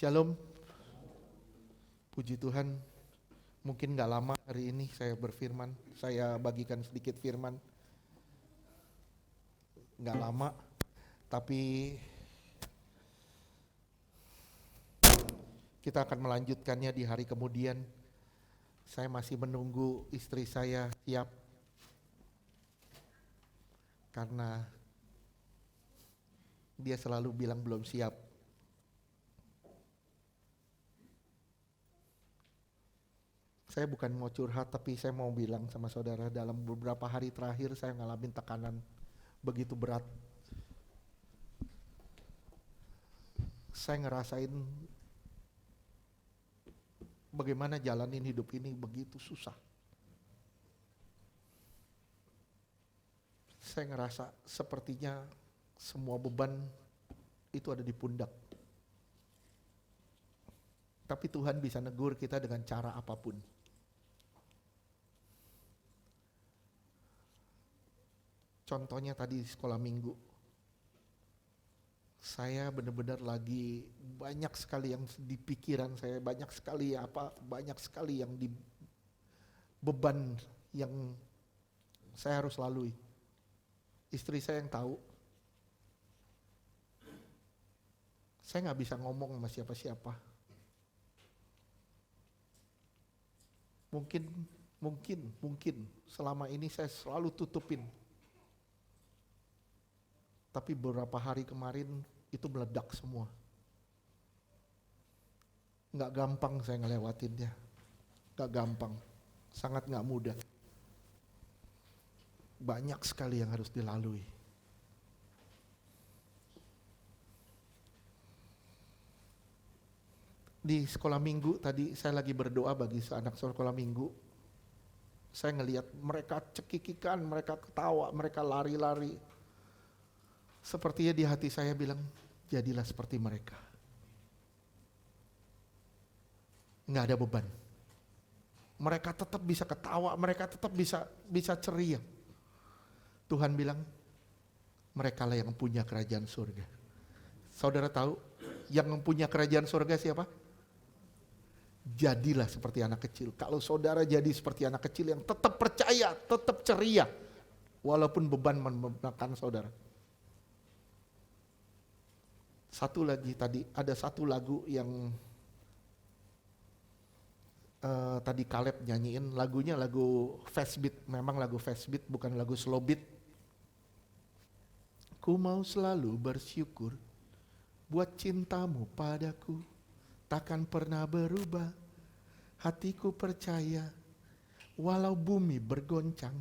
Shalom, puji Tuhan. Mungkin gak lama hari ini saya berfirman, saya bagikan sedikit firman. Gak lama, tapi kita akan melanjutkannya di hari kemudian. Saya masih menunggu istri saya siap, karena dia selalu bilang belum siap. Saya bukan mau curhat, tapi saya mau bilang sama saudara, dalam beberapa hari terakhir saya ngalamin tekanan begitu berat. Saya ngerasain bagaimana jalanin hidup ini begitu susah. Saya ngerasa sepertinya semua beban itu ada di pundak. Tapi Tuhan bisa negur kita dengan cara apapun. Contohnya tadi di sekolah minggu, saya benar-benar lagi banyak sekali yang di pikiran saya, banyak sekali yang di beban yang saya harus lalui. Istri saya yang tahu, saya nggak bisa ngomong sama siapa-siapa. Mungkin selama ini saya selalu tutupin. Tapi beberapa hari kemarin itu meledak semua. Nggak gampang saya ngelewatinnya. Nggak gampang, sangat nggak mudah. Banyak sekali yang harus dilalui. Di sekolah minggu tadi saya lagi berdoa bagi anak sekolah minggu. Saya ngelihat mereka cekikikan, mereka ketawa, mereka lari-lari. Sepertinya di hati saya bilang, jadilah seperti mereka. Nggak ada beban. Mereka tetap bisa ketawa, mereka tetap bisa ceria. Tuhan bilang, mereka lah yang punya kerajaan surga. Saudara tahu, yang mempunyai kerajaan surga siapa? Jadilah seperti anak kecil. Kalau saudara jadi seperti anak kecil yang tetap percaya, tetap ceria, walaupun beban menekan saudara. Satu lagi tadi, ada satu lagu yang tadi Caleb nyanyiin, lagunya lagu fast beat, memang lagu fast beat, bukan lagu slow beat. Ku mau selalu bersyukur buat cintamu padaku, takkan pernah berubah, hatiku percaya, walau bumi bergoncang.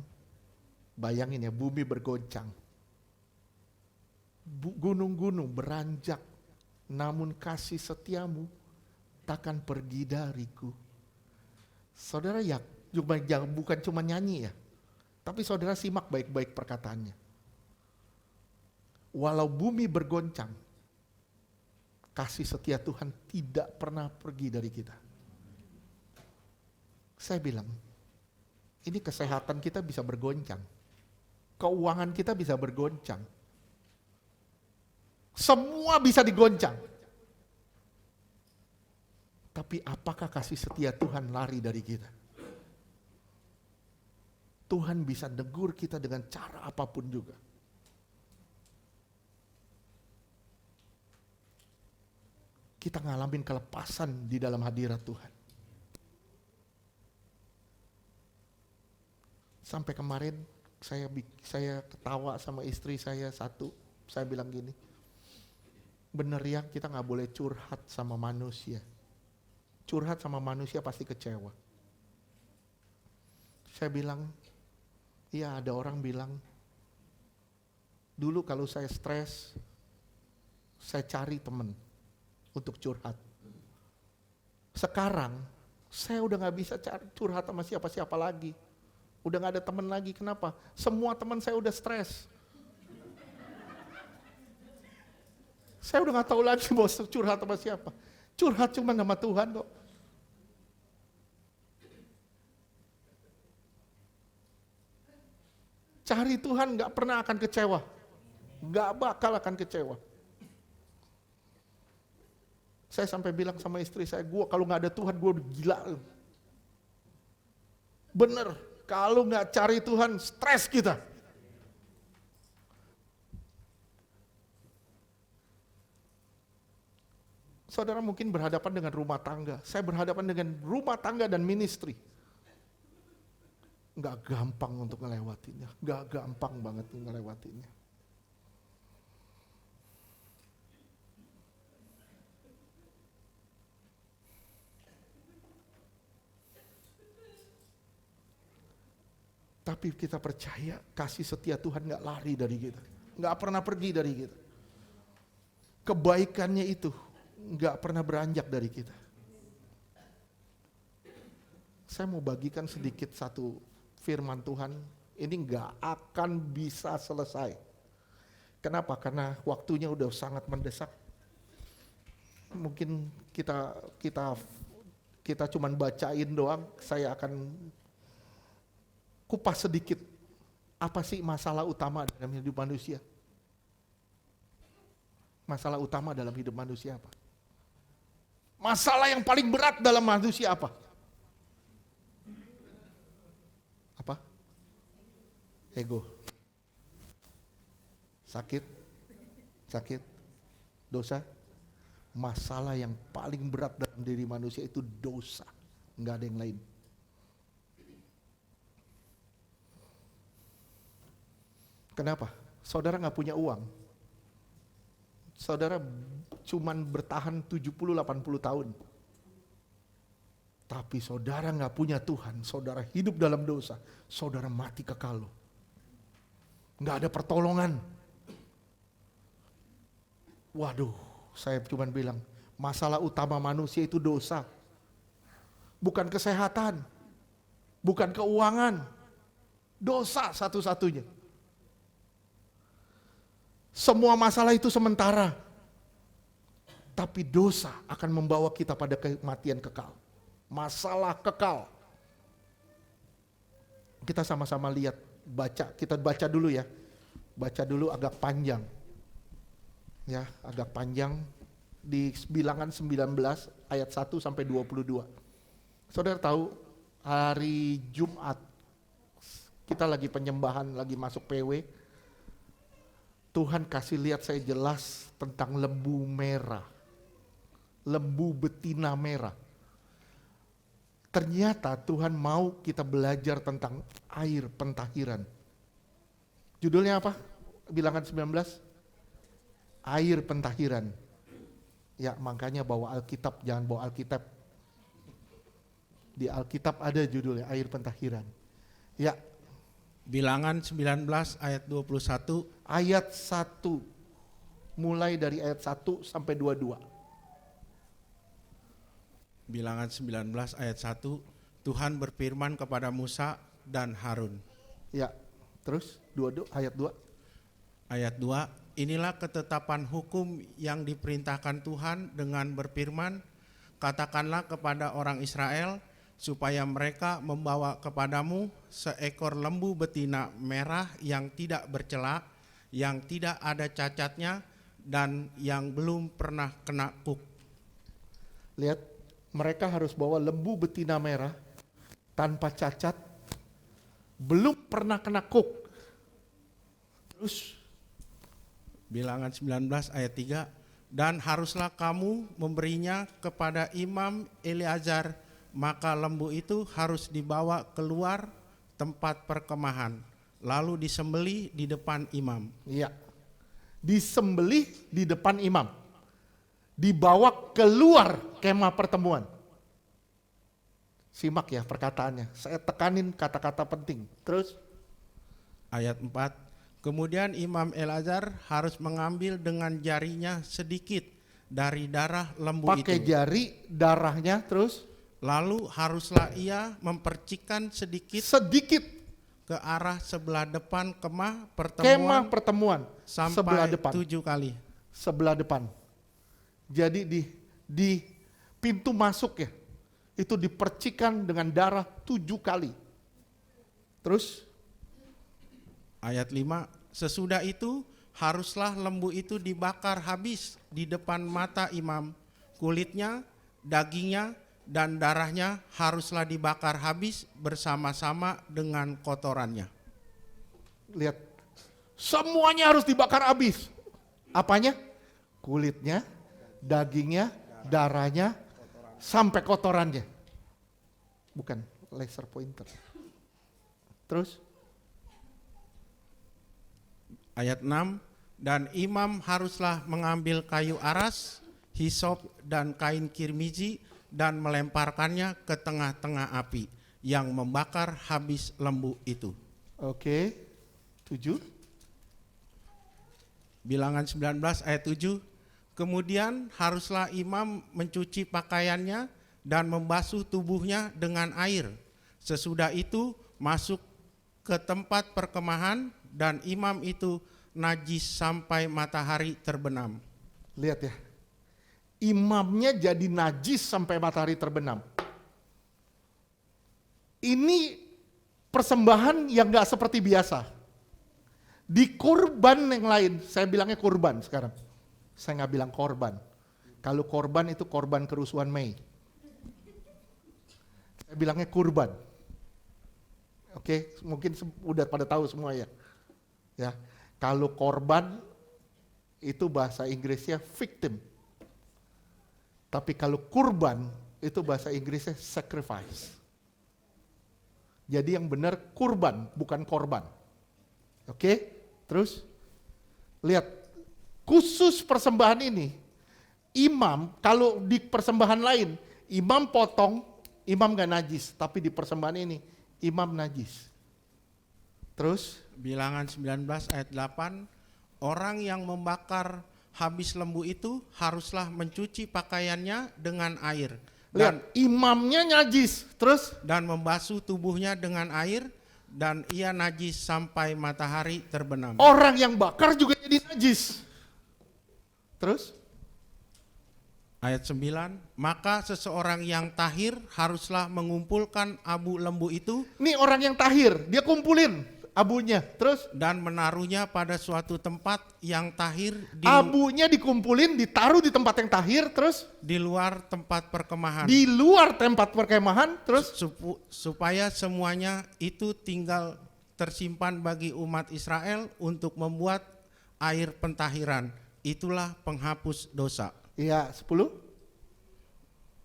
Bayangin ya, bumi bergoncang. Gunung-gunung beranjak, namun kasih setiamu takkan pergi dariku. Saudara ya, bukan cuma nyanyi ya, tapi saudara simak baik-baik perkataannya. Walau bumi bergoncang, kasih setia Tuhan tidak pernah pergi dari kita. Saya bilang, ini kesehatan kita bisa bergoncang, keuangan kita bisa bergoncang, semua bisa digoncang. Tapi apakah kasih setia Tuhan lari dari kita? Tuhan bisa negur kita dengan cara apapun juga. Kita ngalamin kelepasan di dalam hadirat Tuhan. Sampai kemarin saya ketawa sama istri saya saya bilang gini, bener ya, kita gak boleh curhat sama manusia. Curhat sama manusia pasti kecewa. Saya bilang, iya ada orang bilang, dulu kalau saya stres, saya cari teman untuk curhat. Sekarang, saya udah gak bisa curhat sama siapa-siapa lagi. Udah gak ada teman lagi, kenapa? Semua teman saya udah stres. Saya udah gak tahu lagi mau curhat sama siapa. Curhat cuma sama Tuhan kok. Cari Tuhan gak pernah akan kecewa. Gak bakal akan kecewa. Saya sampai bilang sama istri saya, gua kalau nggak ada Tuhan gua udah gila. Bener, kalau nggak cari Tuhan stres kita. Saudara mungkin berhadapan dengan rumah tangga, saya berhadapan dengan rumah tangga dan ministry. Nggak gampang untuk ngelewatinya, nggak gampang banget ngelewatinya. Tapi kita percaya kasih setia Tuhan nggak lari dari kita, nggak pernah pergi dari kita. Kebaikannya itu nggak pernah beranjak dari kita. Saya mau bagikan sedikit satu firman Tuhan, ini nggak akan bisa selesai. Kenapa? Karena waktunya udah sangat mendesak. Mungkin kita cuman bacain doang, saya akan kupas sedikit. Apa sih masalah utama dalam hidup manusia? Masalah utama dalam hidup manusia apa? Masalah yang paling berat dalam manusia apa? Apa? Ego. Sakit. Dosa. Masalah yang paling berat dalam diri manusia itu dosa. Enggak ada yang lain. Kenapa? Saudara nggak punya uang. Saudara cuman bertahan 70-80 tahun. Tapi saudara nggak punya Tuhan, saudara hidup dalam dosa, saudara mati kekal loh. Nggak ada pertolongan. Waduh, saya cuman bilang, masalah utama manusia itu dosa. Bukan kesehatan, bukan keuangan. Dosa satu-satunya. Semua masalah itu sementara. Tapi dosa akan membawa kita pada kematian kekal. Masalah kekal. Kita sama-sama lihat, kita baca dulu ya. Baca dulu agak panjang. Ya, agak panjang di Bilangan 19 ayat 1 sampai 22. Saudara tahu hari Jumat kita lagi penyembahan, lagi masuk PW. Tuhan kasih lihat saya jelas tentang lembu merah. Lembu betina merah. Ternyata Tuhan mau kita belajar tentang air pentahiran. Judulnya apa? Bilangan 19? Air pentahiran. Ya, makanya bawa Alkitab, jangan bawa Alkitab. Di Alkitab ada judulnya air pentahiran. Ya. Bilangan 19 ayat 21. Ayat 1. Mulai dari ayat 1 sampai 22. Bilangan 19 ayat 1. Tuhan berfirman kepada Musa dan Harun. Ya, terus ayat 2. Ayat 2. Inilah ketetapan hukum yang diperintahkan Tuhan dengan berfirman, katakanlah kepada orang Israel, supaya mereka membawa kepadamu seekor lembu betina merah yang tidak bercela, yang tidak ada cacatnya, dan yang belum pernah kena kuk. Lihat, mereka harus bawa lembu betina merah, tanpa cacat, belum pernah kena kuk. Terus, Bilangan 19 ayat 3, dan haruslah kamu memberinya kepada Imam Eleazar, maka lembu itu harus dibawa keluar tempat perkemahan, lalu disembelih di depan imam. Iya, disembelih di depan imam, dibawa keluar kemah pertemuan. Simak ya perkataannya, saya tekanin kata-kata penting. Terus ayat 4, kemudian Imam Eleazar harus mengambil dengan jarinya sedikit dari darah lembu pakai itu. jari darahnya, terus Lalu haruslah ia mempercikan sedikit ke arah sebelah depan kemah pertemuan sampai sebelah depan. 7 kali. Sebelah depan. Jadi di pintu masuk ya, itu dipercikan dengan darah 7 kali. Terus ayat 5, sesudah itu haruslah lembu itu dibakar habis di depan mata imam, kulitnya, dagingnya, dan darahnya haruslah dibakar habis bersama-sama dengan kotorannya. Lihat, semuanya harus dibakar habis. Apanya? Kulitnya, dagingnya, darahnya, sampai kotorannya. Bukan laser pointer. Terus? Ayat 6, dan imam haruslah mengambil kayu aras, hisop, dan kain kirmizi, dan melemparkannya ke tengah-tengah api yang membakar habis lembu itu. Oke, 7. Bilangan 19 ayat 7, kemudian haruslah imam mencuci pakaiannya dan membasuh tubuhnya dengan air. Sesudah itu masuk ke tempat perkemahan dan imam itu najis sampai matahari terbenam. Lihat ya, imamnya jadi najis sampai matahari terbenam. Ini persembahan yang gak seperti biasa. Di kurban yang lain, saya bilangnya kurban sekarang. Saya gak bilang korban. Kalau korban itu korban kerusuhan Mei. Saya bilangnya kurban. Oke, mungkin udah pada tahu semua ya. Ya, kalau korban itu bahasa Inggrisnya victim. Tapi kalau kurban itu bahasa Inggrisnya sacrifice. Jadi yang benar kurban, bukan korban. Oke, terus lihat khusus persembahan ini. Imam, kalau di persembahan lain, imam potong, imam gak najis. Tapi di persembahan ini, imam najis. Terus? Bilangan 19 ayat 8, orang yang membakar habis lembu itu haruslah mencuci pakaiannya dengan air. Lihat, imamnya najis. Terus? Dan membasuh tubuhnya dengan air, dan ia najis sampai matahari terbenam. Orang yang bakar juga jadi najis. Terus? Ayat 9, maka seseorang yang tahir haruslah mengumpulkan abu lembu itu Ini orang yang tahir, dia kumpulin abunya. Terus? dan menaruhnya pada suatu tempat yang tahir Abunya dikumpulin, ditaruh di tempat yang tahir. Terus? di luar tempat perkemahan. Di luar tempat perkemahan. Terus? Supaya semuanya itu tinggal tersimpan bagi umat Israel untuk membuat air pentahiran. Itulah penghapus dosa. Iya, 10.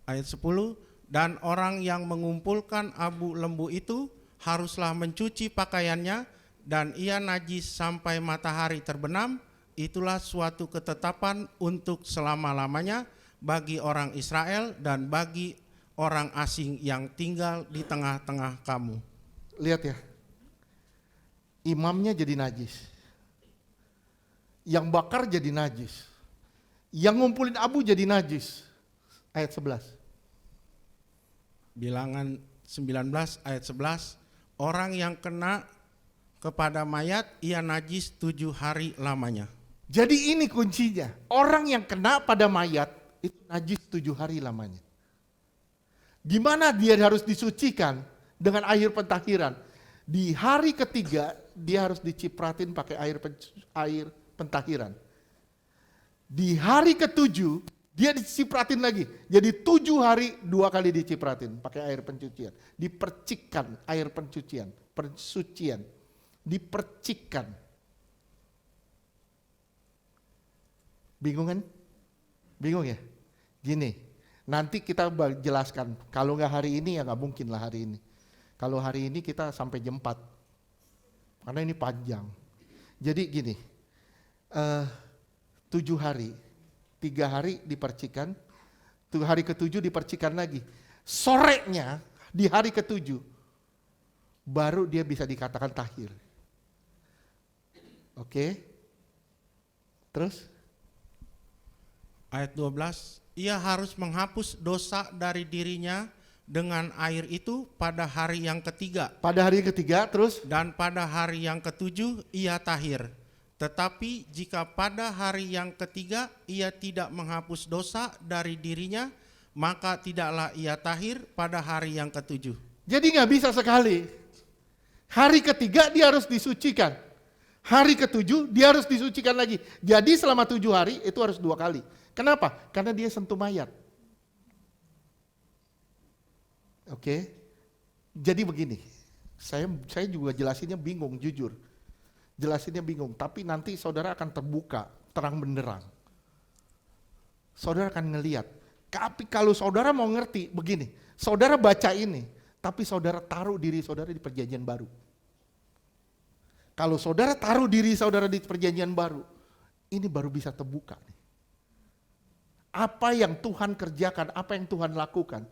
Ayat 10, dan orang yang mengumpulkan abu lembu itu haruslah mencuci pakaiannya dan ia najis sampai matahari terbenam. Itulah suatu ketetapan untuk selama-lamanya bagi orang Israel dan bagi orang asing yang tinggal di tengah-tengah kamu. Lihat ya, imamnya jadi najis. Yang bakar jadi najis. Yang ngumpulin abu jadi najis. Ayat 11. Bilangan 19 ayat 11, orang yang kena kepada mayat ia najis 7 hari lamanya. Jadi ini kuncinya. Orang yang kena pada mayat itu najis 7 hari lamanya. Gimana dia harus disucikan? Dengan air pentahiran. Di hari ketiga dia harus dicipratin pakai air pentahiran. Di hari ketujuh dia dicipratin lagi. Jadi 7 hari 2 kali dicipratin pakai air pencucian. Dipercikkan air pencucian, persucian. Dipercikkan. Bingung kan? Bingung ya? Gini, nanti kita jelaskan. Kalau nggak hari ini ya nggak mungkin lah hari ini. Kalau hari ini kita sampai jam 4. Karena ini panjang. Jadi gini, 7 hari, 3 hari dipercikan, hari ke-7 dipercikan lagi. Sorenya di hari ke-7 baru dia bisa dikatakan tahir. Oke. Terus? Ayat 12, ia harus menghapus dosa dari dirinya dengan air itu pada hari yang ketiga. Pada hari ketiga, terus? Dan pada hari yang ke-7 ia tahir. Tetapi jika pada hari yang ketiga ia tidak menghapus dosa dari dirinya, maka tidaklah ia tahir pada hari yang ke-7. Jadi nggak bisa sekali. Hari ketiga dia harus disucikan. Hari ke-7 dia harus disucikan lagi. Jadi selama 7 hari itu harus 2 kali. Kenapa? Karena dia sentuh mayat. Oke. Jadi begini, saya juga jelasinnya bingung, jujur. Jelasinnya bingung, tapi nanti saudara akan terbuka, terang benderang. Saudara akan ngelihat. Tapi kalau saudara mau ngerti, begini, saudara baca ini, tapi saudara taruh diri saudara di perjanjian baru. Kalau saudara taruh diri saudara di perjanjian baru, ini baru bisa terbuka nih. Apa yang Tuhan kerjakan, apa yang Tuhan lakukan,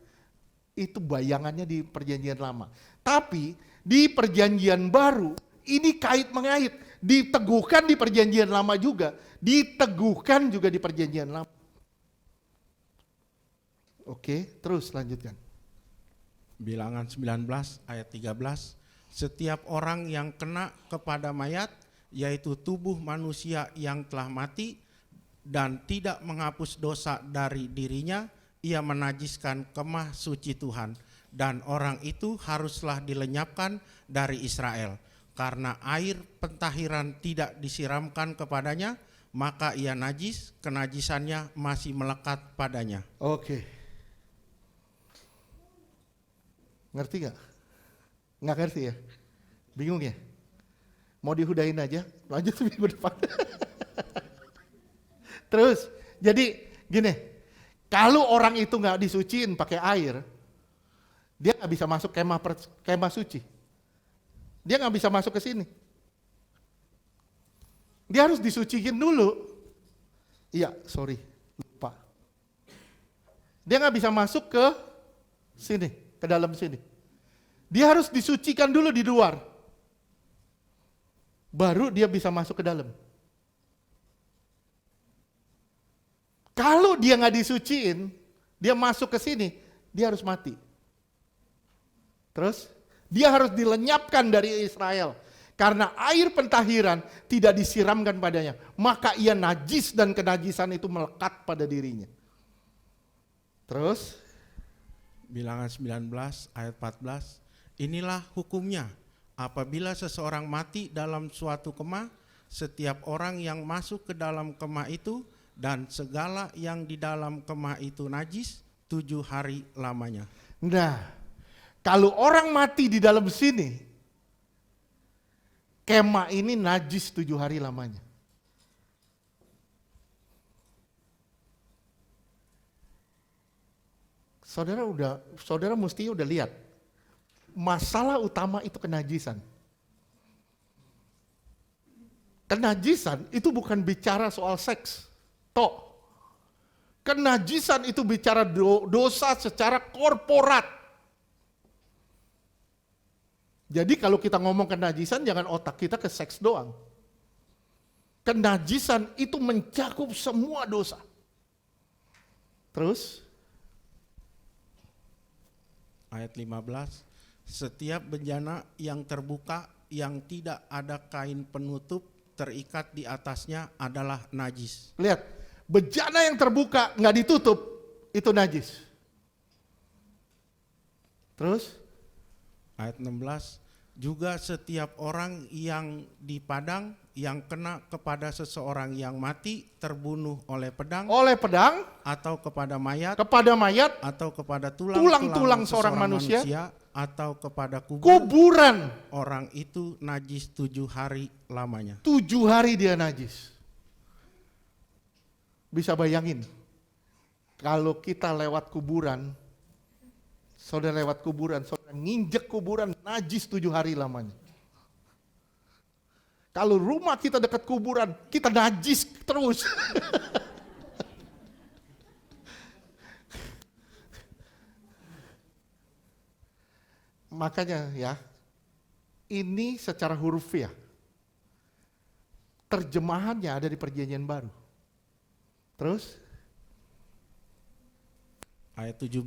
itu bayangannya di perjanjian lama. Tapi di perjanjian baru, ini kait mengait, diteguhkan di perjanjian lama juga, diteguhkan juga di perjanjian lama. Oke, terus lanjutkan. Bilangan 19 ayat 13, setiap orang yang kena kepada mayat, yaitu tubuh manusia yang telah mati, dan tidak menghapus dosa dari dirinya, ia menajiskan kemah suci Tuhan, dan orang itu haruslah dilenyapkan dari Israel. Karena air pentahiran tidak disiramkan kepadanya, maka ia najis, kenajisannya masih melekat padanya. Oke. Ngerti gak? Nggak ngerti ya? Bingung ya? Mau dihudain aja, lanjut minggu depan. Terus, jadi gini, kalau orang itu nggak disuciin pakai air, dia nggak bisa masuk kemah suci. Dia nggak bisa masuk ke sini. Dia harus disuciin dulu. Iya, sorry, lupa. Dia nggak bisa masuk ke sini, ke dalam sini. Dia harus disucikan dulu di luar. Baru dia bisa masuk ke dalam. Kalau dia nggak disuciin, dia masuk ke sini, dia harus mati. Terus, dia harus dilenyapkan dari Israel. Karena air pentahiran tidak disiramkan padanya. Maka ia najis dan kenajisan itu melekat pada dirinya. Terus, Bilangan 19 ayat 14, inilah hukumnya, apabila seseorang mati dalam suatu kemah, setiap orang yang masuk ke dalam kemah itu dan segala yang di dalam kemah itu najis 7 hari lamanya. nah, kalau orang mati di dalam sini, kemah ini najis 7 hari lamanya. Saudara mesti udah lihat, masalah utama itu kenajisan. Kenajisan itu bukan bicara soal seks, toh. Kenajisan itu bicara dosa secara korporat. Jadi kalau kita ngomong kenajisan, jangan otak kita ke seks doang. Kenajisan itu mencakup semua dosa. Terus, Ayat 15, setiap bejana yang terbuka yang tidak ada kain penutup terikat di atasnya adalah najis. lihat, bejana yang terbuka nggak ditutup itu najis. Terus, Ayat 16, juga setiap orang yang di padang yang kena kepada seseorang yang mati terbunuh oleh pedang atau kepada mayat atau kepada tulang-tulang seorang manusia atau kepada kuburan, orang itu najis 7 hari lamanya. 7 hari dia najis. Bisa bayangin, kalau kita lewat kuburan, saudara nginjek kuburan, najis 7 hari lamanya. Kalau rumah kita dekat kuburan, kita najis terus. Makanya ya, ini secara hurufiah, terjemahannya ada di perjanjian baru. Terus, Ayat 17,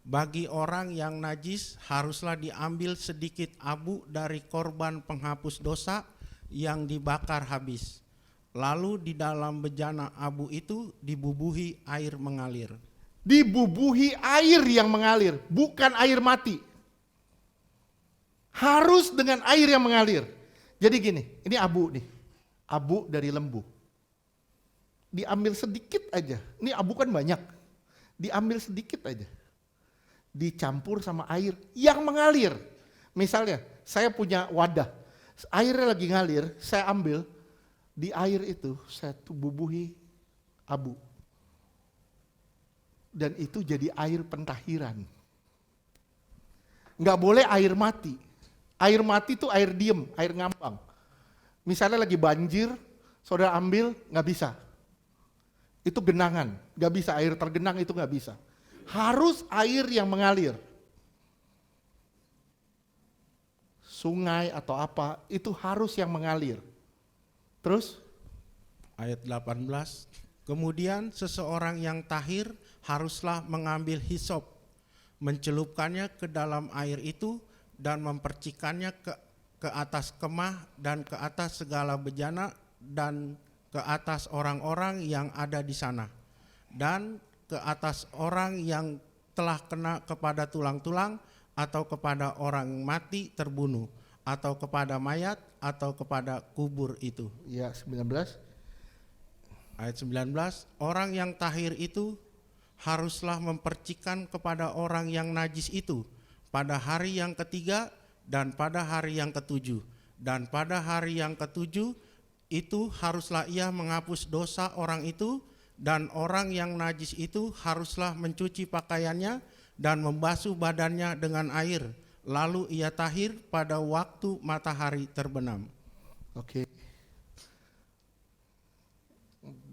bagi orang yang najis haruslah diambil sedikit abu dari korban penghapus dosa yang dibakar habis. Lalu di dalam bejana abu itu dibubuhi air mengalir. dibubuhi air yang mengalir, bukan air mati. Harus dengan air yang mengalir. Jadi gini, ini abu nih, abu dari lembu. Diambil sedikit aja, ini abu kan banyak, diambil sedikit aja. dicampur sama air yang mengalir. Misalnya, saya punya wadah, airnya lagi ngalir, saya ambil, di air itu saya bubuhi abu. Dan itu jadi air pentahiran. Nggak boleh air mati. Air mati itu air diem, air ngambang. Misalnya lagi banjir, saudara ambil, nggak bisa. Itu genangan, nggak bisa, air tergenang itu nggak bisa. Harus air yang mengalir. Sungai atau apa, itu harus yang mengalir. Terus? Ayat 18, kemudian seseorang yang tahir haruslah mengambil hisop, mencelupkannya ke dalam air itu dan mempercikannya ke atas kemah dan ke atas segala bejana dan ke atas orang-orang yang ada di sana dan ke atas orang yang telah kena kepada tulang-tulang atau kepada orang mati terbunuh atau kepada mayat atau kepada kubur itu. Ya, 19. Ayat 19, orang yang tahir itu haruslah mempercikan kepada orang yang najis itu pada hari yang ketiga dan pada hari yang ketujuh. Dan pada hari yang ketujuh itu haruslah ia menghapus dosa orang itu, dan orang yang najis itu haruslah mencuci pakaiannya dan membasuh badannya dengan air. Lalu ia tahir pada waktu matahari terbenam. Oke.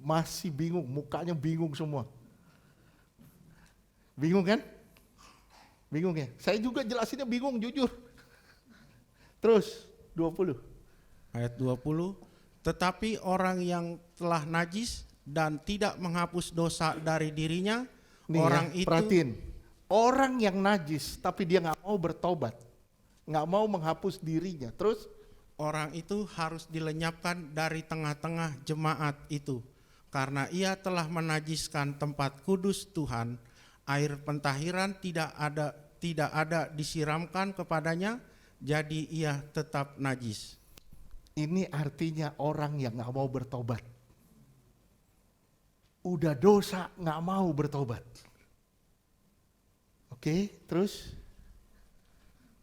Masih bingung, mukanya bingung semua. Bingung kan? Bingung ya? Saya juga jelasinnya bingung, jujur. Terus, 20. Ayat 20, tetapi orang yang telah najis dan tidak menghapus dosa dari dirinya, Nih orang ya, itu perhatiin. Orang yang najis, tapi dia nggak mau bertobat. Nggak mau menghapus dirinya. Terus, orang itu harus dilenyapkan dari tengah-tengah jemaat itu, karena ia telah menajiskan tempat kudus Tuhan. Air pentahiran tidak ada disiramkan kepadanya, jadi ia tetap najis. ini artinya orang yang nggak mau bertobat. Udah dosa, nggak mau bertobat. Oke, terus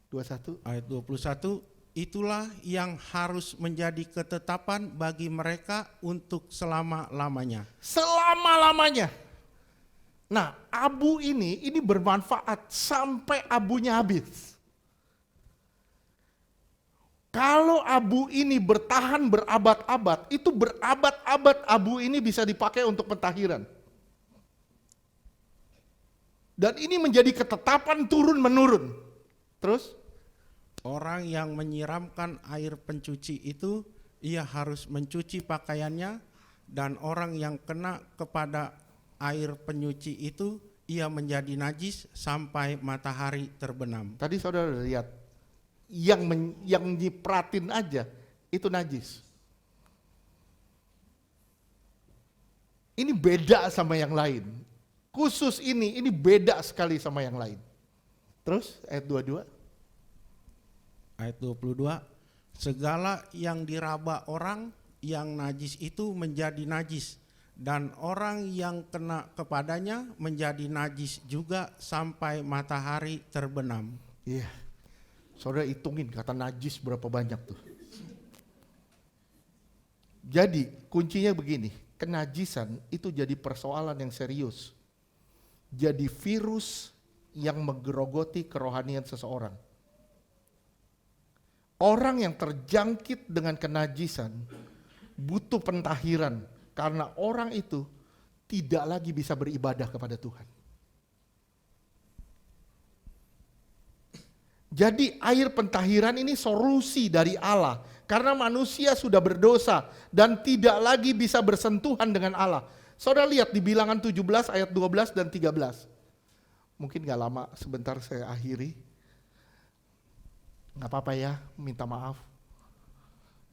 21. Ayat 21, itulah yang harus menjadi ketetapan bagi mereka untuk selama-lamanya. Selama-lamanya. Nah, abu ini bermanfaat sampai abunya habis. Kalau abu ini bertahan berabad-abad, itu berabad-abad abu ini bisa dipakai untuk pentahiran. Dan ini menjadi ketetapan turun-menurun. Terus? Orang yang menyiramkan air pencuci itu, ia harus mencuci pakaiannya, dan orang yang kena kepada air penyuci itu, ia menjadi najis sampai matahari terbenam. Tadi saudara lihat, yang nyipratin aja itu najis. Ini beda sama yang lain. Khusus ini beda sekali sama yang lain. Terus ayat 22. Ayat 22, segala yang diraba orang yang najis itu menjadi najis, dan orang yang kena kepadanya menjadi najis juga sampai matahari terbenam. Iya. Saudara hitungin kata najis berapa banyak tuh. Jadi kuncinya begini, kenajisan itu jadi persoalan yang serius. Jadi virus yang menggerogoti kerohanian seseorang. Orang yang terjangkit dengan kenajisan butuh pentahiran karena orang itu tidak lagi bisa beribadah kepada Tuhan. Jadi air pentahiran ini solusi dari Allah karena manusia sudah berdosa dan tidak lagi bisa bersentuhan dengan Allah. Saudara lihat di Bilangan 17 ayat 12 dan 13. Mungkin gak lama, sebentar saya akhiri. Gak apa-apa ya, minta maaf.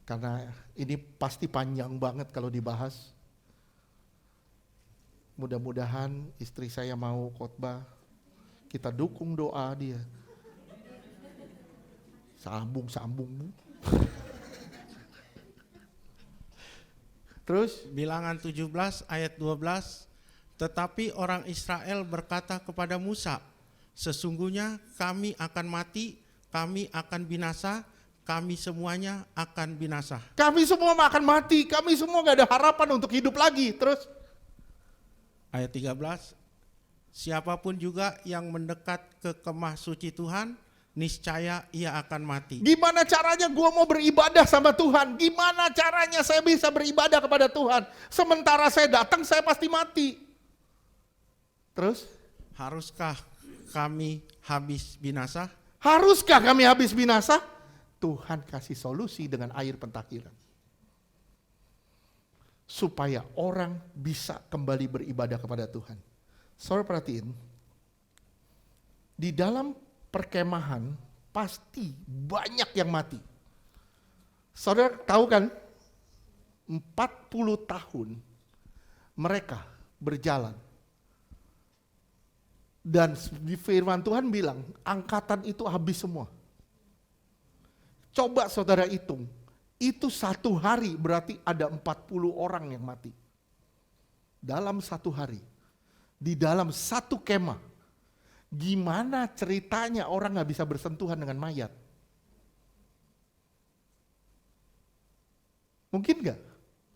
Karena ini pasti panjang banget kalau dibahas. Mudah-mudahan istri saya mau khotbah. Kita dukung doa dia. Sambung. Terus Bilangan 17 ayat 12, tetapi orang Israel berkata kepada Musa, Sesungguhnya kami akan mati, kami akan binasa, kami semuanya akan binasa. Kami semua akan mati, kami semua gak ada harapan untuk hidup lagi. Terus Ayat 13, siapapun juga yang mendekat ke kemah suci Tuhan, niscaya ia akan mati. gimana caranya gue mau beribadah sama Tuhan? Gimana caranya saya bisa beribadah kepada Tuhan? Sementara saya datang saya pasti mati. Terus, Haruskah kami habis binasa? haruskah kami habis binasa? Tuhan kasih solusi dengan air pentahiran. Supaya orang bisa kembali beribadah kepada Tuhan. Saudara perhatiin, di dalam perkemahan pasti banyak yang mati. Saudara tahu kan, 40 tahun mereka berjalan. Dan di firman Tuhan bilang, angkatan itu habis semua. Coba saudara hitung, itu satu hari berarti ada 40 orang yang mati. Dalam satu hari, di dalam satu kemah. Gimana ceritanya orang gak bisa bersentuhan dengan mayat? Mungkin gak?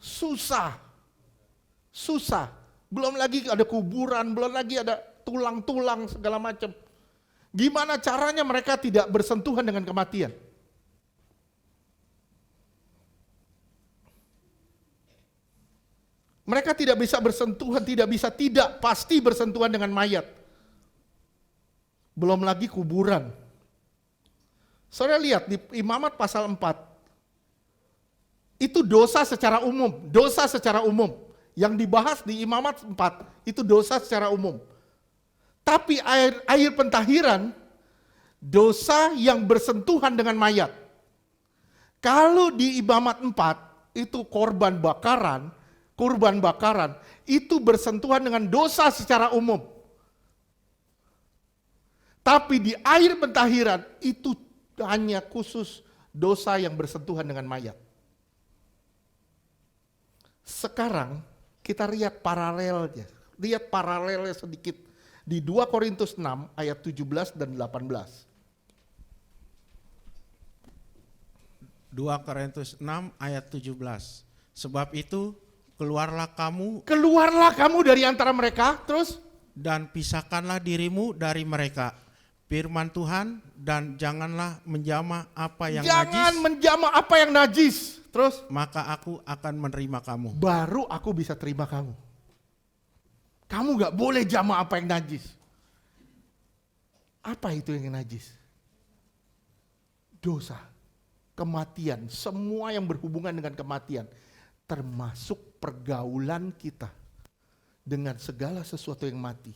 Susah. Susah. Belum lagi ada kuburan, belum lagi ada tulang-tulang segala macam. Gimana caranya mereka tidak bersentuhan dengan kematian? Mereka tidak bisa bersentuhan, tidak pasti bersentuhan dengan mayat. Belum lagi kuburan. Saudara lihat di Imamat pasal 4. Itu dosa secara umum, dosa secara umum. Yang dibahas di Imamat 4 itu dosa secara umum. Tapi air pentahiran, dosa yang bersentuhan dengan mayat. Kalau di Imamat 4 itu kurban bakaran, itu bersentuhan dengan dosa secara umum. Tapi di air pentahiran itu hanya khusus dosa yang bersentuhan dengan mayat. Sekarang kita lihat paralelnya. Lihat paralelnya sedikit di 2 Korintus 6 ayat 17 dan 18. 2 Korintus 6 ayat 17. Sebab itu keluarlah kamu dari antara mereka, terus dan pisahkanlah dirimu dari mereka. Firman Tuhan, dan janganlah menjamah apa yang jangan najis. menjamah apa yang najis. Terus Maka aku akan menerima kamu. baru aku bisa terima kamu. Kamu gak boleh jamah apa yang najis. Apa itu yang najis? Dosa, kematian, semua yang berhubungan dengan kematian. Termasuk pergaulan kita dengan segala sesuatu yang mati.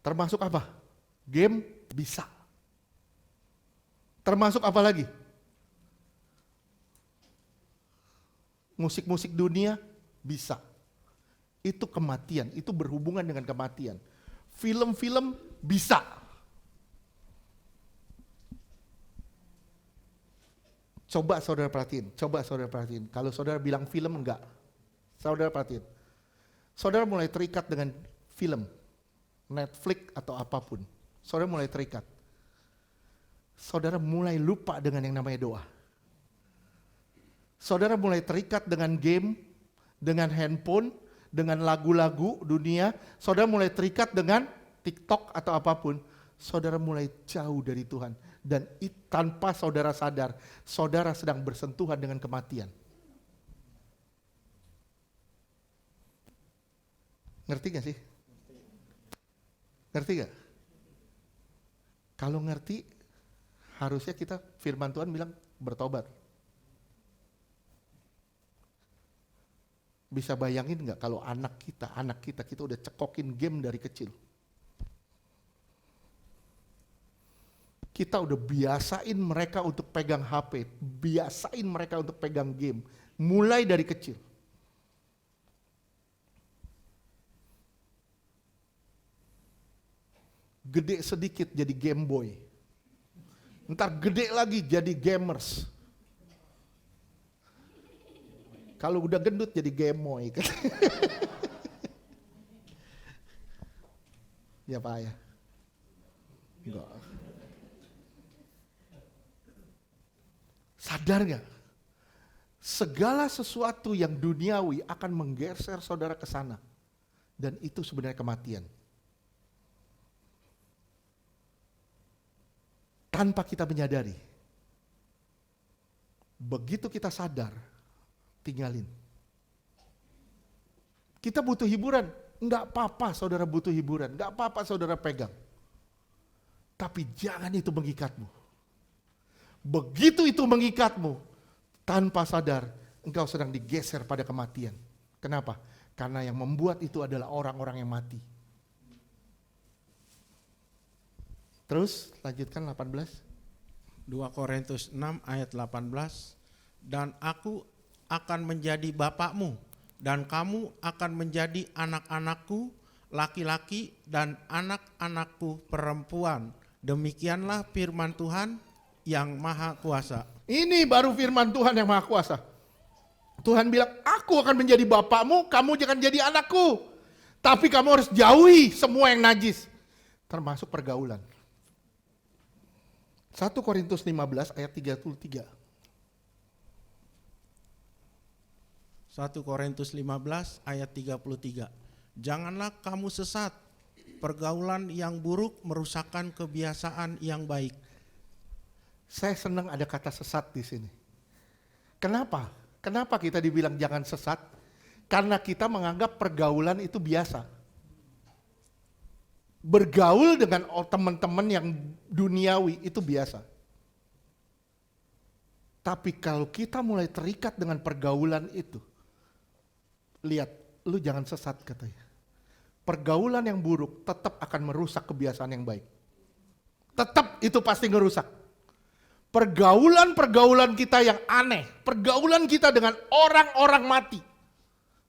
Termasuk apa? Game bisa. Termasuk apa lagi? Musik-musik dunia bisa. Itu kematian, itu berhubungan dengan kematian. Film-film bisa. Coba saudara perhatiin. Kalau saudara bilang film enggak, saudara perhatiin. Saudara mulai terikat dengan film, Netflix atau apapun. Saudara mulai terikat. Saudara mulai lupa dengan yang namanya doa. Saudara mulai terikat dengan game, dengan handphone, dengan lagu-lagu dunia. Saudara mulai terikat dengan TikTok atau apapun. Saudara mulai jauh dari Tuhan. Dan tanpa saudara sadar, saudara sedang bersentuhan dengan kematian. Ngerti gak sih? Ngerti gak? Kalau ngerti, harusnya kita firman Tuhan bilang bertobat. Bisa bayangin gak kalau anak kita udah cekokin game dari kecil. Kita udah biasain mereka untuk pegang HP, biasain mereka untuk pegang game, mulai dari kecil. Gede sedikit jadi Game Boy. Ntar gede lagi jadi gamers. Kalau udah gendut jadi Game Boy. Ya Pak ya? Enggak. Sadar nggak? Segala sesuatu yang duniawi akan menggeser saudara ke sana. Dan itu sebenarnya kematian. Tanpa kita menyadari. Begitu kita sadar, tinggalin. Kita butuh hiburan. Enggak apa-apa saudara butuh hiburan. Enggak apa-apa saudara pegang. Tapi jangan itu mengikatmu. Begitu itu mengikatmu, tanpa sadar engkau sedang digeser pada kematian. Kenapa? Karena yang membuat itu adalah orang-orang yang mati. Terus lanjutkan 18. 2 Korintus 6 ayat 18, dan aku akan menjadi bapakmu, dan kamu akan menjadi anak-anakku laki-laki dan anak-anakku perempuan. Demikianlah firman Tuhan yang Maha Kuasa. Ini baru firman Tuhan yang Maha Kuasa. Tuhan bilang, aku akan menjadi bapakmu, kamu jangan jadi anakku. Tapi kamu harus jauhi semua yang najis. Termasuk pergaulan. 1 Korintus 15 ayat 33. 1 Korintus 15 ayat 33. Janganlah kamu sesat, pergaulan yang buruk merusakkan kebiasaan yang baik. Saya senang ada kata sesat di sini. Kenapa? Kenapa kita dibilang jangan sesat? Karena kita menganggap pergaulan itu biasa. Bergaul dengan teman-teman yang duniawi itu biasa. Tapi kalau kita mulai terikat dengan pergaulan itu, lihat, lu jangan sesat katanya. Pergaulan yang buruk tetap akan merusak kebiasaan yang baik. Tetap itu pasti ngerusak. Pergaulan-pergaulan kita yang aneh, pergaulan kita dengan orang-orang mati.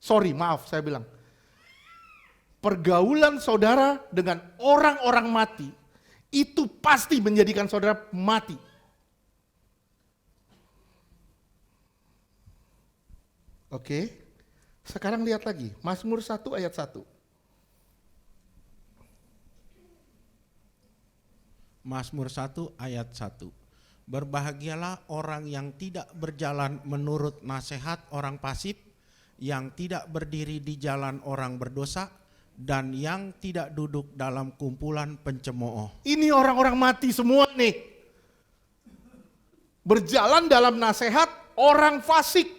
Sorry, maaf saya bilang. Pergaulan saudara dengan orang-orang mati, itu pasti menjadikan saudara mati. Oke, sekarang lihat lagi, Mazmur 1 ayat 1. Mazmur 1 ayat 1. Berbahagialah orang yang tidak berjalan menurut nasihat orang fasik, yang tidak berdiri di jalan orang berdosa, dan yang tidak duduk dalam kumpulan pencemooh. Ini orang-orang mati semua nih. Berjalan dalam nasihat orang fasik.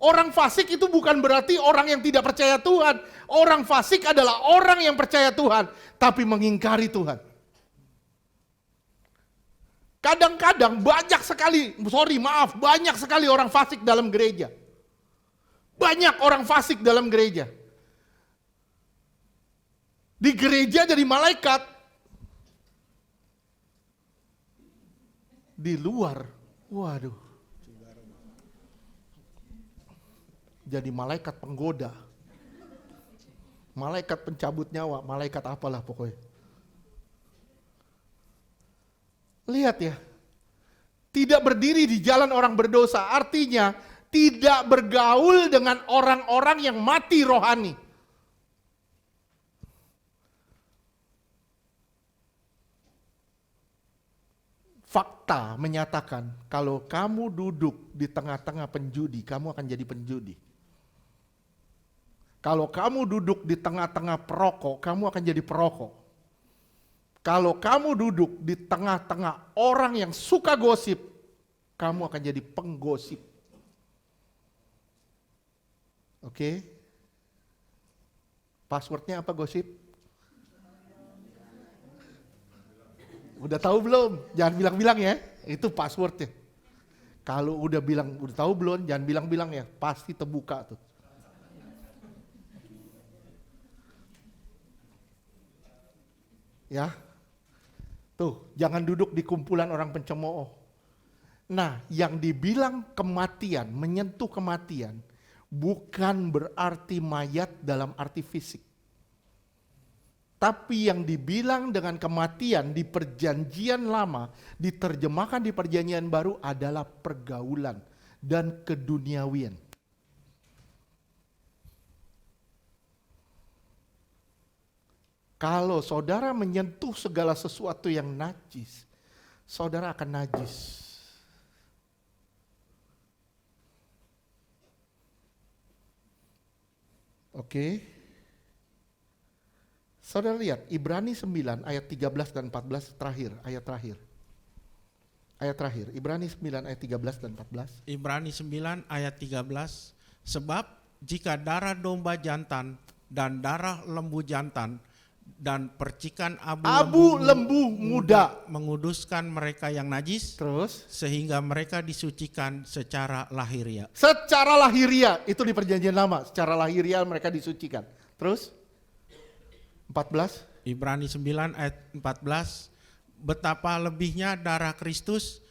Orang fasik itu bukan berarti orang yang tidak percaya Tuhan. Orang fasik adalah orang yang percaya Tuhan, tapi mengingkari Tuhan. Kadang-kadang banyak sekali orang fasik dalam gereja. Banyak orang fasik dalam gereja. Di gereja jadi malaikat. Di luar, waduh. Jadi malaikat penggoda. Malaikat pencabut nyawa, malaikat apalah pokoknya. Lihat ya. Tidak berdiri di jalan orang berdosa, artinya tidak bergaul dengan orang-orang yang mati rohani. Fakta menyatakan kalau kamu duduk di tengah-tengah penjudi, kamu akan jadi penjudi. Kalau kamu duduk di tengah-tengah perokok, kamu akan jadi perokok. Kalau kamu duduk di tengah-tengah orang yang suka gosip, kamu akan jadi penggosip. Oke? Passwordnya apa gosip? Udah tahu belum? Jangan bilang-bilang ya. Itu passwordnya. Kalau udah tahu belum? Jangan bilang-bilang ya. Pasti terbuka tuh. Ya. Tuh, jangan duduk di kumpulan orang pencemooh. Nah, yang dibilang kematian, menyentuh kematian, bukan berarti mayat dalam arti fisik. Tapi yang dibilang dengan kematian di perjanjian lama, diterjemahkan di perjanjian baru adalah pergaulan dan keduniawian. Kalau saudara menyentuh segala sesuatu yang najis, saudara akan najis. Oke. Saudara lihat Ibrani 9 ayat 13 dan 14 terakhir, ayat terakhir. Ayat terakhir, Ibrani 9 ayat 13 dan 14. Ibrani 9 ayat 13, sebab jika darah domba jantan dan darah lembu jantan dan percikan abu Lembu muda. menguduskan mereka yang najis, Terus, sehingga mereka disucikan secara lahiriah. secara lahiriah, itu di perjanjian lama, secara lahiriah mereka disucikan. Terus, 14. Ibrani 9 ayat 14, betapa lebihnya darah Kristus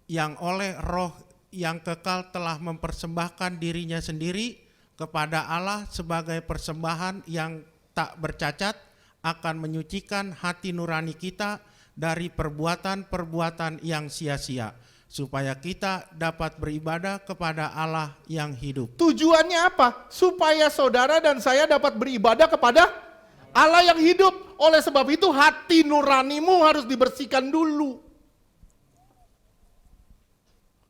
yang oleh roh yang kekal telah mempersembahkan dirinya sendiri kepada Allah sebagai persembahan yang tak bercacat, akan menyucikan hati nurani kita dari perbuatan-perbuatan yang sia-sia, supaya kita dapat beribadah kepada Allah yang hidup. Tujuannya apa? Supaya saudara dan saya dapat beribadah kepada Allah yang hidup. Oleh sebab itu hati nuranimu harus dibersihkan dulu.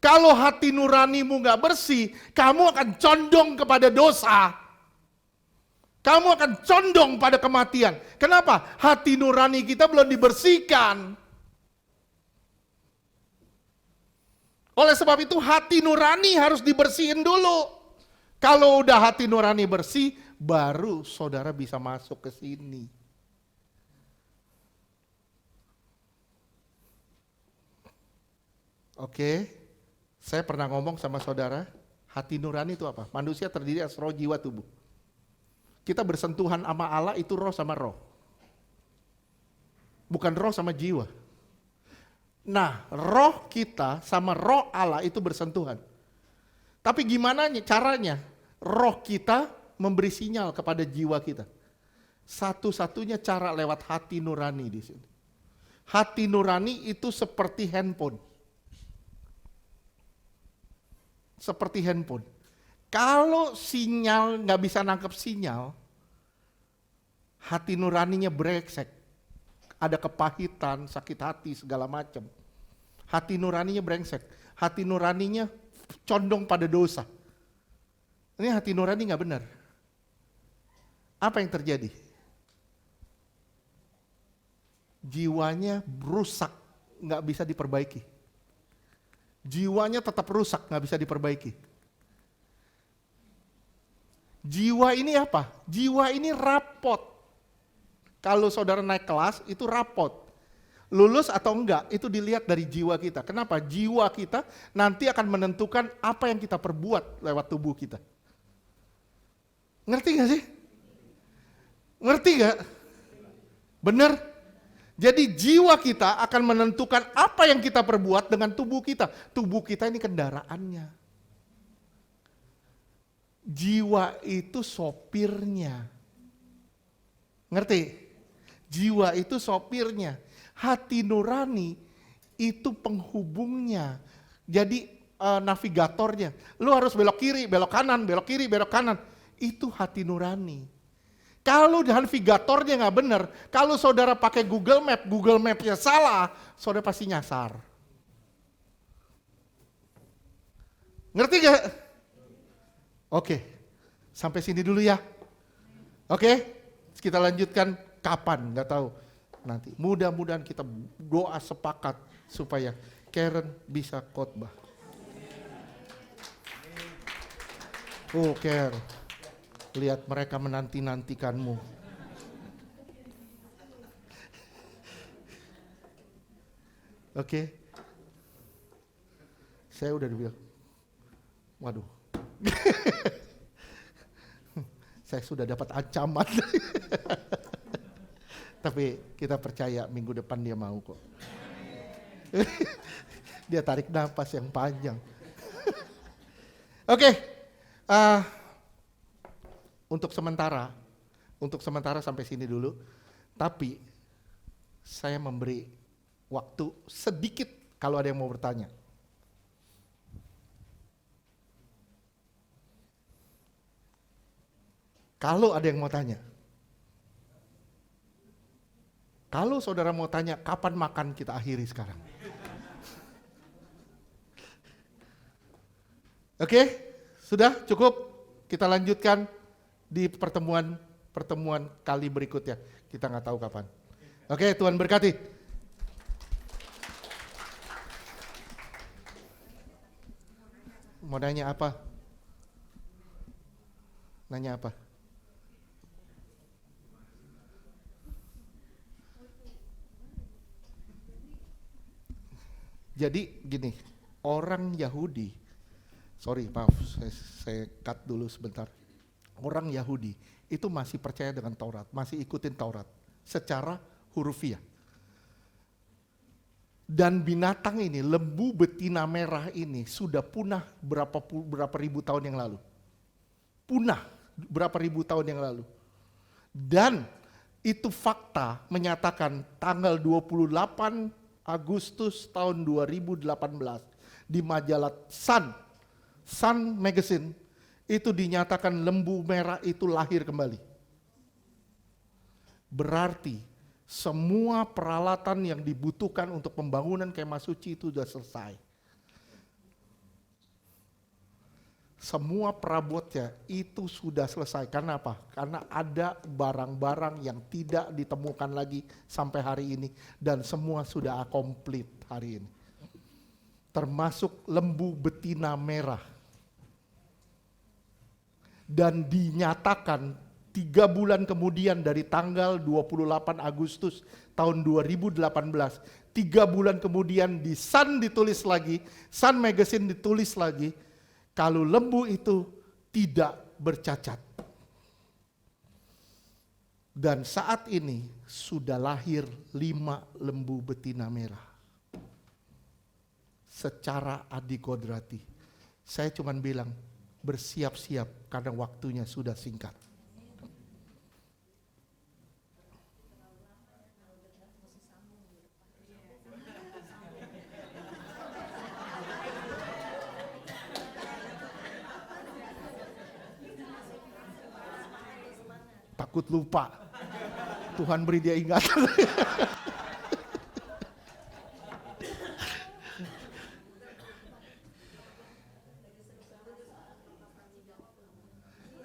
Kalau hati nuranimu gak bersih, kamu akan condong kepada dosa. Kamu akan condong pada kematian. Kenapa? Hati nurani kita belum dibersihkan. Oleh sebab itu hati nurani harus dibersihin dulu. Kalau udah hati nurani bersih, baru saudara bisa masuk ke sini. Oke, saya pernah ngomong sama saudara, hati nurani itu apa? Manusia terdiri atas roh, jiwa, tubuh. Kita bersentuhan sama Allah itu roh sama roh. Bukan roh sama jiwa. Nah, roh kita sama roh Allah itu bersentuhan. Tapi gimana caranya? Roh kita memberi sinyal kepada jiwa kita. Satu-satunya cara lewat hati nurani di sini. Hati nurani itu seperti handphone. Seperti handphone. Kalau sinyal nggak bisa nangkep sinyal, hati nuraninya brengsek. Ada kepahitan, sakit hati, segala macam. Hati nuraninya brengsek. Hati nuraninya condong pada dosa. Ini hati nurani nggak benar. Apa yang terjadi? Jiwanya rusak, nggak bisa diperbaiki. Jiwanya tetap rusak, nggak bisa diperbaiki. Jiwa ini apa? Jiwa ini rapot. Kalau saudara naik kelas itu rapot. Lulus atau enggak itu dilihat dari jiwa kita. Kenapa? Jiwa kita nanti akan menentukan apa yang kita perbuat lewat tubuh kita. Ngerti gak sih? Ngerti gak? Bener? Jadi jiwa kita akan menentukan apa yang kita perbuat dengan tubuh kita. Tubuh kita ini kendaraannya. Jiwa itu sopirnya. Ngerti? Jiwa itu sopirnya. Hati nurani itu penghubungnya. Jadi navigatornya. Lu harus belok kiri, belok kanan, belok kiri, belok kanan. Itu hati nurani. Kalau navigatornya nggak benar, kalau saudara pakai Google Map-nya salah, saudara pasti nyasar. Ngerti gak? Oke, sampai sini dulu ya. Oke, kita lanjutkan kapan, nggak tahu nanti. Mudah-mudahan kita doa sepakat supaya Karen bisa khotbah. Oh Karen, lihat mereka menanti-nantikanmu. Oke, saya udah bilang, waduh. Saya sudah dapat ancaman. Tapi kita percaya minggu depan dia mau kok. Dia tarik nafas yang panjang. Oke, untuk sementara sampai sini dulu. Tapi saya memberi waktu sedikit kalau ada yang mau bertanya. Kalau ada yang mau tanya. Kalau saudara mau tanya kapan makan, kita akhiri sekarang. Oke, sudah cukup. Kita lanjutkan di pertemuan kali berikutnya. Kita nggak tahu kapan. Oke, Tuhan berkati. Mau nanya apa? Nanya apa? Jadi gini, orang Yahudi, maaf, saya cut dulu sebentar. Orang Yahudi itu masih percaya dengan Taurat, masih ikutin Taurat secara hurufiah. Dan binatang ini, lembu betina merah ini sudah punah berapa ribu tahun yang lalu. Punah berapa ribu tahun yang lalu. Dan itu fakta menyatakan tanggal 28 Agustus tahun 2018 di majalah Sun Magazine itu dinyatakan lembu merah itu lahir kembali. Berarti semua peralatan yang dibutuhkan untuk pembangunan kemah suci itu sudah selesai. Semua perabotnya itu sudah selesai. Karena apa? Karena ada barang-barang yang tidak ditemukan lagi sampai hari ini. Dan semua sudah komplit hari ini. Termasuk lembu betina merah. Dan dinyatakan 3 bulan kemudian dari tanggal 28 Agustus tahun 2018. 3 bulan kemudian di Sun ditulis lagi, Sun Magazine ditulis lagi, kalau lembu itu tidak bercacat. Dan saat ini sudah lahir 5 lembu betina merah. Secara adikodrati. Saya cuma bilang bersiap-siap karena waktunya sudah singkat. Takut lupa. Tuhan beri dia ingatan.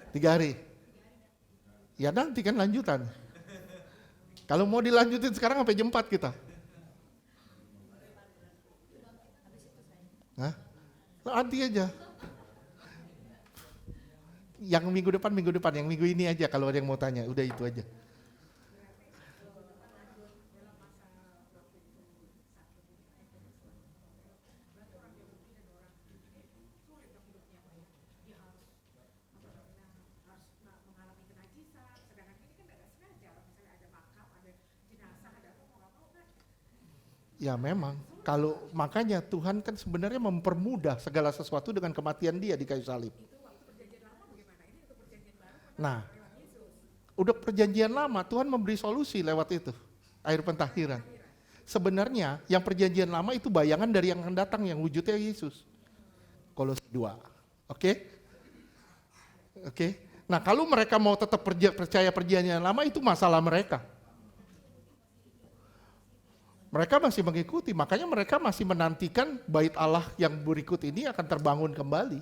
Tiga hari. Ya nanti kan lanjutan. Kalau mau dilanjutin sekarang sampai jam 4 kita. Hah? Nanti aja. Yang minggu depan, yang minggu ini aja kalau ada yang mau tanya, udah itu aja. Ya memang, kalau makanya Tuhan kan sebenarnya mempermudah segala sesuatu dengan kematian dia di kayu salib. Nah, udah perjanjian lama, Tuhan memberi solusi lewat itu, air pentahiran. Sebenarnya yang perjanjian lama itu bayangan dari yang akan datang yang wujudnya Yesus. Kolose 2. Oke? Nah, kalau mereka mau tetap percaya perjanjian lama itu masalah mereka. Mereka masih mengikuti, makanya mereka masih menantikan bait Allah yang berikut ini akan terbangun kembali.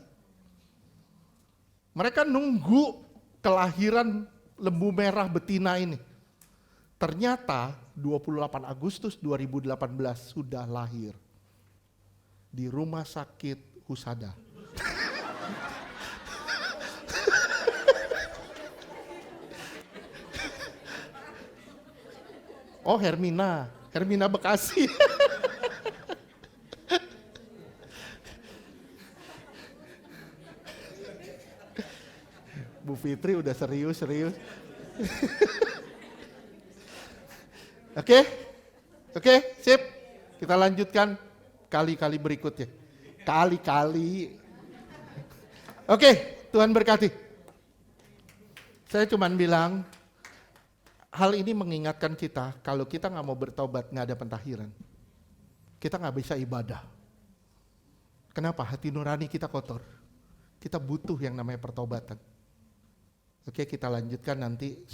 Mereka nunggu kelahiran lembu merah betina ini. Ternyata 28 Agustus 2018 sudah lahir di rumah sakit Husada. Oh, Hermina Bekasi. Bu Fitri udah serius. Oke, sip. Kita lanjutkan kali-kali berikutnya. Kali-kali. Oke, Tuhan berkati. Saya cuma bilang, hal ini mengingatkan kita, kalau kita nggak mau bertobat, nggak ada pentahiran. Kita nggak bisa ibadah. Kenapa? Hati nurani kita kotor. Kita butuh yang namanya pertobatan. Oke, kita lanjutkan nanti.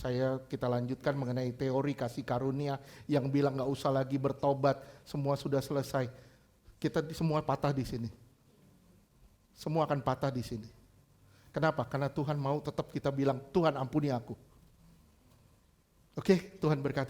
Kita lanjutkan mengenai teori kasih karunia yang bilang nggak usah lagi bertobat, semua sudah selesai. Kita semua patah di sini. Semua akan patah di sini. Kenapa? Karena Tuhan mau tetap kita bilang, Tuhan ampuni aku. Oke, Tuhan berkati.